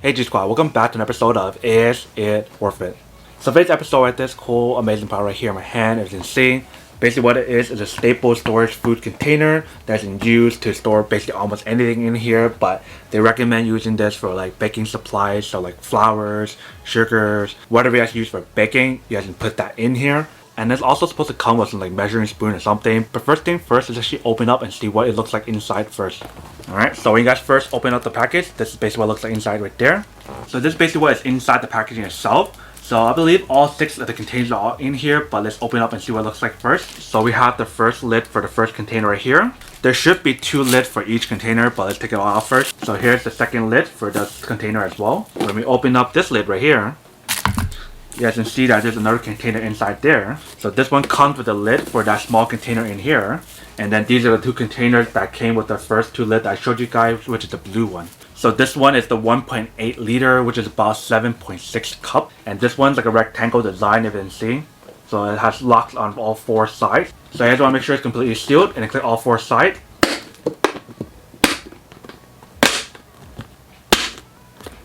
Hey G Squad, welcome back to an episode of Is It Worth It? So today's episode right this cool amazing product right here in my hand, as you can see. Basically what it is a staple storage food container that's used to store basically almost anything in here, but they recommend using this for like baking supplies, so like flours, sugars, whatever you guys use for baking, you guys can put that in here. And it's also supposed to come with some like measuring spoon or something. But first thing first is actually open up and see what it looks like inside first. Alright, so when you guys first open up the package, this is basically what it looks like inside right there. So this is basically what is inside the packaging itself. So I believe all 6 of the containers are all in here, but let's open up and see what it looks like first. So we have the first lid for the first container right here. There should be 2 lids for each container, but let's take it all out first. So here's the second lid for this container as well. When we open up this lid right here, you guys can see that there's another container inside there. So this one comes with a lid for that small container in here. And then these are the 2 containers that came with the first 2 lids I showed you guys, which is the blue one. So this one is the 1.8 liter, which is about 7.6 cup. And this one's like a rectangle design, if you can see. So it has locks on all 4 sides. So you guys want to make sure it's completely sealed and then click all 4 sides.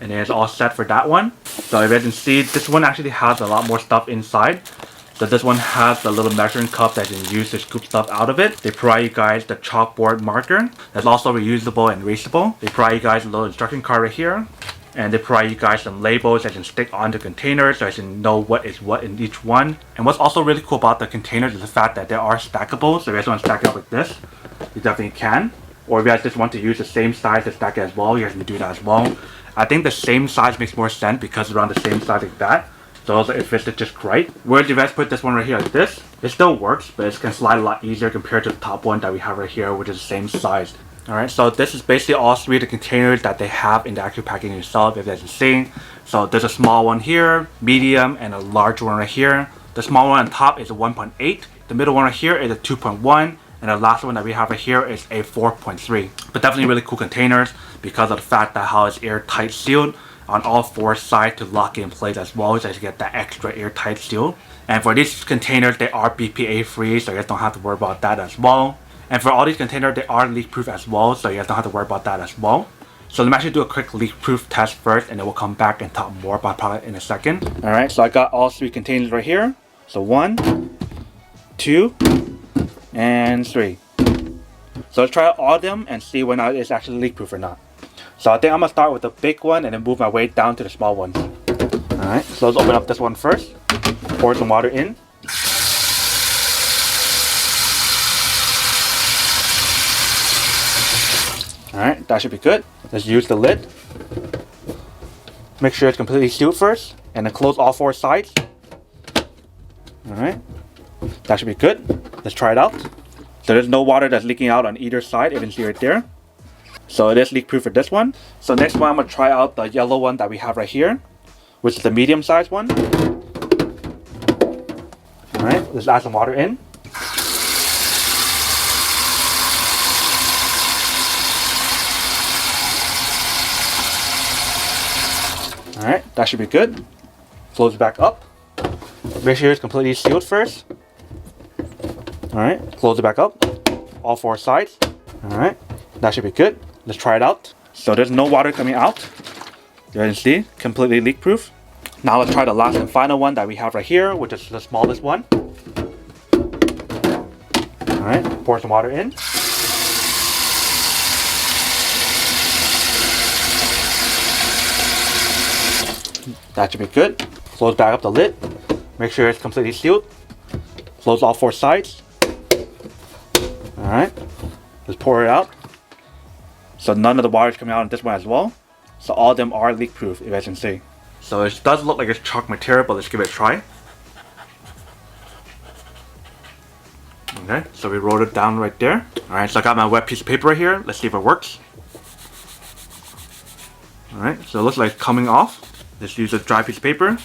And then it's all set for that one. So if you can see, this one actually has a lot more stuff inside. So this one has the little measuring cup that you can use to scoop stuff out of it. They provide you guys the chalkboard marker that's also reusable and erasable. They provide you guys a little instruction card right here. And they provide you guys some labels that you can stick on the containers so you can know what is what in each one. And what's also really cool about the containers is the fact that they are stackable. So if you guys want to stack it up like this, you definitely can. Or if you guys just want to use the same size to stack it as well, you guys can do that as well. I think the same size makes more sense because it's around the same size like that. So it fits it just right. Where do you guys put this one right here like this? It still works, but it can slide a lot easier compared to the top one that we have right here, which is the same size. Alright, so this is basically all 3 of the containers that they have in the actual packaging itself, if you guys can see. So there's a small one here, medium, and a large one right here. The small one on top is a 1.8. The middle one right here is a 2.1. And the last one that we have right here is a 4.3. But definitely really cool containers because of the fact that how it's airtight sealed on all 4 sides to lock it in place as well, so you get that extra airtight seal. And for these containers, they are BPA free, so you guys don't have to worry about that as well. And for all these containers, they are leak proof as well, so you guys don't have to worry about that as well. So let me actually do a quick leak proof test first, and then we'll come back and talk more about the product in a second. Alright, so I got all 3 containers right here. So 1, 2, and 3. So let's try all of them and see whether or not it's actually leak proof or not. So I think I'm gonna start with the big one and then move my way down to the small ones. Alright, so let's open up this one first. Pour some water in. Alright, that should be good. Let's use the lid. Make sure it's completely sealed first, and then close all 4 sides. Alright, that should be good. Let's try it out. So there's no water that's leaking out on either side, you can see right there. So it is leak proof for this one. So next one I'm going to try out the yellow one that we have right here, which is the medium sized one. Alright, let's add some water in. Alright, that should be good. Close it back up. Make sure it's completely sealed first. Alright, close it back up. All 4 sides. Alright, that should be good. Let's try it out. So there's no water coming out. You can see, completely leak proof. Now let's try the last and final one that we have right here, which is the smallest one. Alright, pour some water in. That should be good. Close back up the lid. Make sure it's completely sealed. Close all 4 sides. Alright, let's pour it out. So none of the water is coming out on this one as well. So all of them are leak proof, if you guys can see. So it does look like it's chalk material, but let's give it a try. Okay, so we rolled it down right there. Alright, so I got my wet piece of paper right here. Let's see if it works. Alright, so it looks like it's coming off. Let's use a dry piece of paper.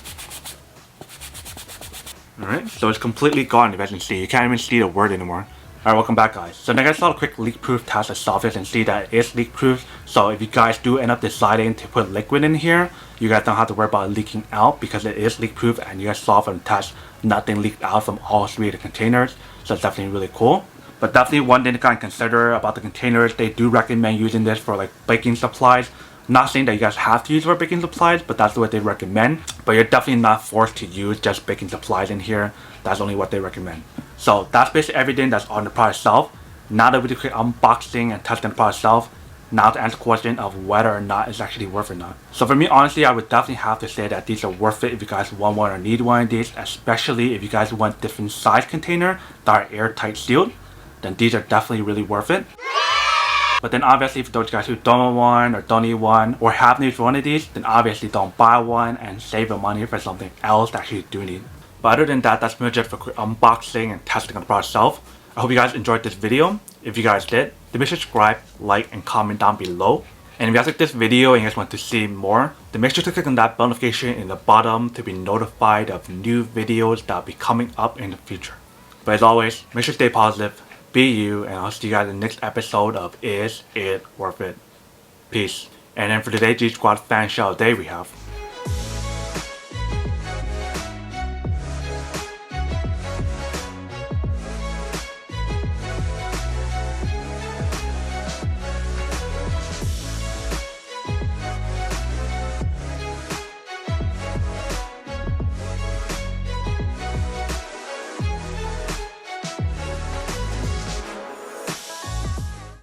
Alright, so it's completely gone, if you guys can see. You can't even see the word anymore. Alright, welcome back guys. So now I saw a quick leak proof test itself and see that it is leak proof. So if you guys do end up deciding to put liquid in here, you guys don't have to worry about it leaking out because it is leak proof, and you guys saw from the test nothing leaked out from all 3 of the containers. So it's definitely really cool. But definitely one thing to kind of consider about the containers, they do recommend using this for like baking supplies, Not saying that you guys have to use for baking supplies, but that's what they recommend. But you're definitely not forced to use just baking supplies in here. That's only what they recommend. So that's basically everything that's on the product itself. Now that we do quick unboxing and testing the product itself, now to answer the question of whether or not it's actually worth it or not. So for me, honestly, I would definitely have to say that these are worth it if you guys want one or need one of these, especially if you guys want different size container that are airtight sealed, then these are definitely really worth it. But then obviously for those guys who don't want one or don't need one or have need for one of these, then obviously don't buy one and save your money for something else that you do need. But other than that, that's pretty much it for quick unboxing and testing on the product itself. I hope you guys enjoyed this video. If you guys did, then make sure to subscribe, like, and comment down below. And if you guys like this video and you guys want to see more, then make sure to click on that bell notification in the bottom to be notified of new videos that will be coming up in the future. But as always, make sure to stay positive, be you, and I'll see you guys in the next episode of Is It Worth It? Peace. And then for today's G Squad fan shout out day we have